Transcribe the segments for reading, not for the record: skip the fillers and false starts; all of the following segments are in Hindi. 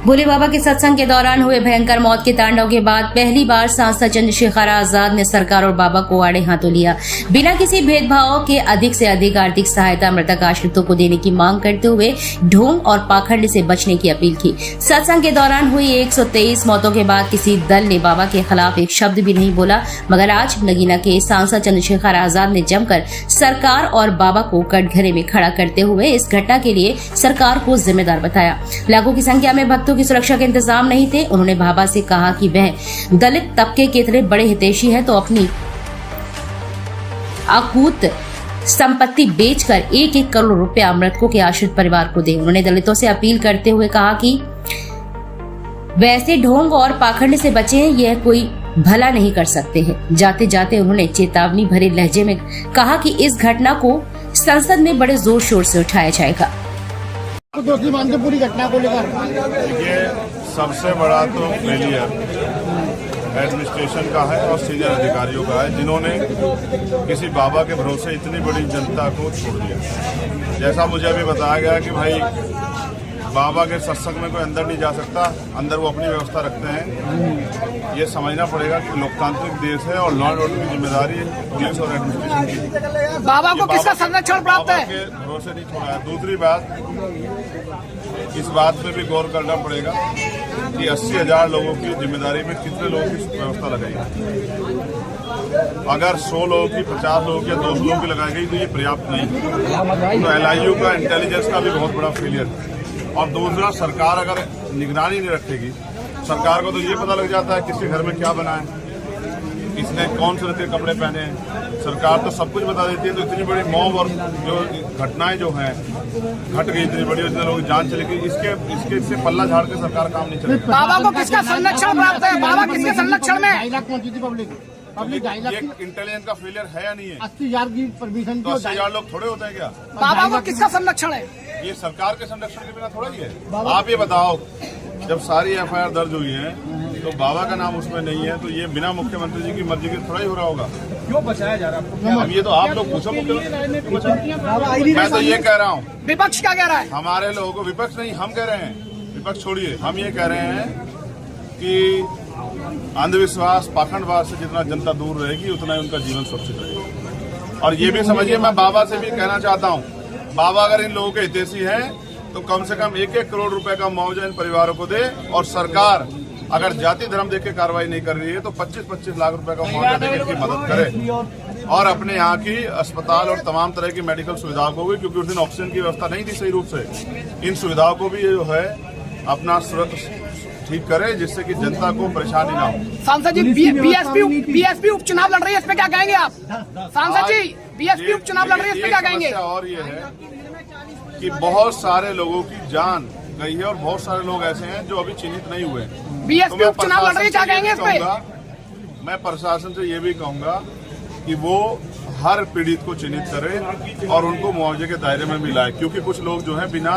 भोले बाबा के सत्संग के दौरान हुए भयंकर मौत के तांडव के बाद पहली बार सांसद चंद्रशेखर आजाद ने सरकार और बाबा को आड़े हाथों लिया। बिना किसी भेदभाव के अधिक से अधिक आर्थिक सहायता मृतक आश्रितों को देने की मांग करते हुए ढोंग और पाखंड से बचने की अपील की। सत्संग के दौरान हुई 123 मौतों के बाद किसी दल ने बाबा के खिलाफ एक शब्द भी नहीं बोला, मगर आज नगीना के सांसद चंद्रशेखर आजाद ने जमकर सरकार और बाबा को कटघरे में खड़ा करते हुए इस घटना के लिए सरकार को जिम्मेदार बताया। लाखों की संख्या में भक्तों की सुरक्षा के इंतजाम नहीं थे। उन्होंने बाबा से कहा कि वह दलित तबके के इतने बड़े हितैषी है तो अपनी अकूत संपत्ति बेचकर 1-1 करोड़ रुपया मृतकों के आश्रित परिवार को दे। उन्होंने दलितों से अपील करते हुए कहा कि वैसे ढोंग और पाखंड से बचें, यह कोई भला नहीं कर सकते हैं। जाते जाते उन्होंने चेतावनी भरे लहजे में कहा कि इस घटना को संसद में बड़े जोर शोर से उठाया जाएगा। दोषी मानते पूरी घटना को लेकर देखिए, सबसे बड़ा तो फेलियर एडमिनिस्ट्रेशन का है और सीनियर अधिकारियों का है, जिन्होंने किसी बाबा के भरोसे इतनी बड़ी जनता को छोड़ दिया। जैसा मुझे अभी बताया गया कि भाई बाबा के सत्संग में कोई अंदर नहीं जा सकता, अंदर वो अपनी व्यवस्था रखते हैं। ये समझना पड़ेगा कि लोकतांत्रिक देश है और लॉ एंड ऑर्डर की जिम्मेदारी पुलिस और एडमिनिस्ट्रेशन की। बाबा को किसका संरक्षण प्राप्त है? के भरोसे नहीं छोड़ा है। दूसरी बात, इस बात पे भी गौर करना पड़ेगा कि 80,000 लोगों की जिम्मेदारी में कितने लोगों की व्यवस्था लगाई। अगर 100 लोगों की, 50 लोगों की या 200 लोगों की लगाई गई तो ये पर्याप्त नहीं। तो LIU का इंटेलिजेंस का भी बहुत बड़ा फेलियर है। और दूसरा, सरकार अगर निगरानी नहीं रखेगी, सरकार को तो ये पता लग जाता है किसके घर में क्या बना है, किसने कौन से रंग के कपड़े पहने हैं। सरकार तो सब कुछ बता देती है। तो इतनी बड़ी मॉब और जो घटनाएं जो हैं घट गई, इतनी बड़ी, इतने लोग जान चले गई, इसके पल्ला झाड़ के सरकार काम नहीं चलेगी। बाबा को किसका संरक्षण प्राप्त है? बाबा किसके संरक्षण में? 2.5 लाख पहुंची थी पब्लिक। इंटेलिजेंस का फेलियर है या नहीं है? 80,000 की परमिशन, तो 80,000 लोग थोड़े होते हैं क्या? बाबा को किसका संरक्षण है? ये सरकार के संरक्षण के बिना थोड़ा ही है। आप ये बताओ, जब सारी FIR दर्ज हुई है तो बाबा का नाम उसमें नहीं है, तो ये बिना मुख्यमंत्री जी की मर्जी के थोड़ा ही हो रहा होगा। क्यों बचाया जा रहा है? अब ये तो आप लोग पूछो मुख्यमंत्री। मैं तो ये कह रहा हूँ, विपक्ष क्या कह रहा है? हमारे लोगों को, विपक्ष नहीं, हम कह रहे हैं, विपक्ष छोड़िए, हम ये कह रहे हैं कि अंधविश्वास, पाखंडवाद से जितना जनता दूर रहेगी उतना ही उनका जीवन सुरक्षित रहेगा। और ये भी समझिए, मैं बाबा से भी कहना चाहता हूँ, बाबा अगर इन लोगों के हितैषी हैं तो कम से कम 1-1 करोड़ रुपए का मुआवजा इन परिवारों को दे। और सरकार अगर जाति धर्म देख के कार्रवाई नहीं कर रही है तो 25-25 लाख रुपए का मुआवजा देकर इनकी मदद करे और अपने यहाँ की अस्पताल और तमाम तरह की मेडिकल सुविधाओं को भी, क्योंकि उस दिन ऑक्सीजन की व्यवस्था नहीं थी सही रूप से, इन सुविधाओं को भी जो है अपना ठीक करे, जिससे कि जनता को परेशानी ना हो। सांसद जी, बीएसपी उपचुनाव लड़ रही है, इस पे क्या कहेंगे आप? सांसद जी, बीएसपी उपचुनाव लड़ रही है, इस पे क्या कहेंगे? और ये है कि बहुत सारे लोगों की जान गई है और बहुत सारे लोग ऐसे हैं जो अभी चिन्हित नहीं हुए। बीएसपी उपचुनाव लड़ रही है, क्या कहेंगे इस पे? मैं प्रशासन से ये भी कहूंगा कि वो हर पीड़ित को चिन्हित करे और उनको मुआवजे के दायरे में भी लाए, क्योंकि कुछ लोग जो हैं बिना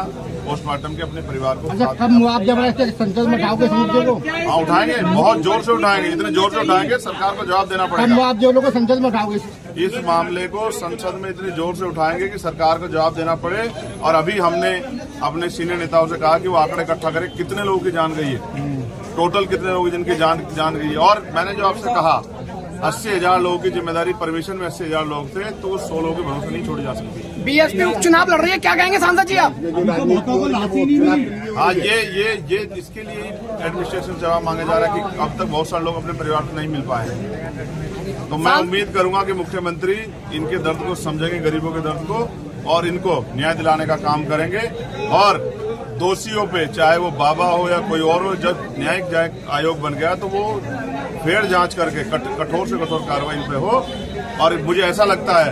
पोस्टमार्टम के अपने परिवार को मुआवजा संसद में उठाओगे? हाँ, उठाएंगे, बहुत जोर से उठाएंगे। इतने जोर से उठाएंगे सरकार को जवाब देना पड़ेगा। मुआवजे लोगों को संसद में उठाओगे? इस मामले को संसद में इतनी जोर से उठाएंगे कि सरकार को जवाब देना पड़े। और अभी हमने अपने सीनियर नेताओं से कहा कि वो आंकड़े इकट्ठा करें, कितने लोगों की जान गई है, टोटल कितने लोग जिनकी जान गई है। और मैंने जो आपसे कहा 80,000 लोगों की जिम्मेदारी, परमिशन में 80,000 लोग थे, तो 100 लोगों के भरोसे नहीं छोड़ी जा सकती। बीएसपी उपचुनाव लड़ रही है, क्या कहेंगे सांसद जी आप? हाँ, ये इसके लिए एडमिनिस्ट्रेशन से जवाब मांगा जा रहा है कि अब तक बहुत सारे लोग अपने परिवार को नहीं मिल पाए। तो मैं उम्मीद करूंगा कि मुख्यमंत्री इनके दर्द को समझेंगे, गरीबों के दर्द को, और इनको न्याय दिलाने का काम करेंगे। और दोषियों पे, चाहे वो बाबा हो या कोई और हो, जब न्यायिक आयोग बन गया तो वो फेर जांच करके कठोर से कठोर कार्रवाई पे हो। और मुझे ऐसा लगता है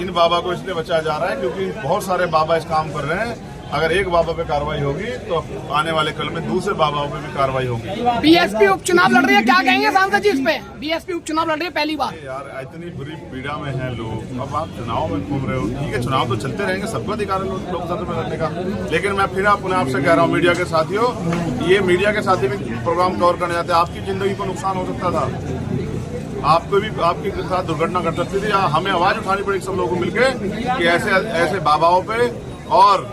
इन बाबा को इसलिए बचाया जा रहा है क्योंकि बहुत सारे बाबा इस काम कर रहे हैं। अगर एक बाबा पे कार्रवाई होगी तो आने वाले कल में दूसरे बाबाओं पे भी कार्रवाई होगी। बीएसपी उपचुनाव लड़ रही है, क्या कहेंगे सांसद जी इस पे? बीएसपी उपचुनाव लड़ रही है पहली बार। यार, इतनी बुरी पीड़ा में हैं लोग, अब आप चुनाव में घूम रहे हो। ठीक है, चुनाव तो चलते रहेंगे, सबको अधिकार है लोकतंत्र में लड़ने का। लेकिन मैं फिर अपने आपसे कह रहा हूँ, मीडिया के साथियों, ये मीडिया के साथी भी प्रोग्राम कवर करने जाते हैं, आपकी जिंदगी को नुकसान हो सकता था, आपको भी आपके साथ दुर्घटना घट सकती थी। हमें आवाज उठानी पड़ेगी सब लोगों को मिलकर कि ऐसे बाबाओं पे और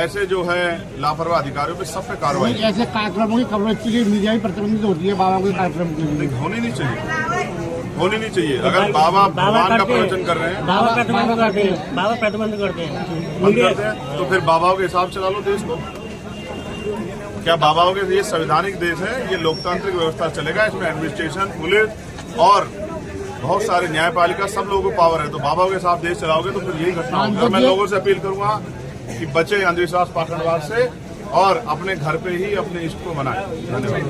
ऐसे जो है लापरवाह अधिकारियों पे सब पे कार्रवाई ऐसे कार्यक्रमों की कवरेज के लिए मीडिया भी प्रतिबंधित होती है बाबा के कार्यक्रम के लिए। होनी नहीं चाहिए। अगर बाबा भगवान का प्रवचन कर रहे हैं, बाबा प्रतिबंध करते हैं बंद करते हैं, तो फिर बाबाओं के हिसाब चला लो देश को। क्या बाबाओं के, ये संवैधानिक देश है, ये लोकतांत्रिक व्यवस्था चलेगा, इसमें एडमिनिस्ट्रेशन, पुलिस और बहुत सारे न्यायपालिका, सब लोगों को पावर है। तो बाबाओं के साथ देश चलाओगे तो फिर यही घटना होगी। मैं लोगों से अपील करूंगा कि बचे अंधविश्वास पाखंडवाद से और अपने घर पे ही अपने इष्ट को मनाएं। धन्यवाद।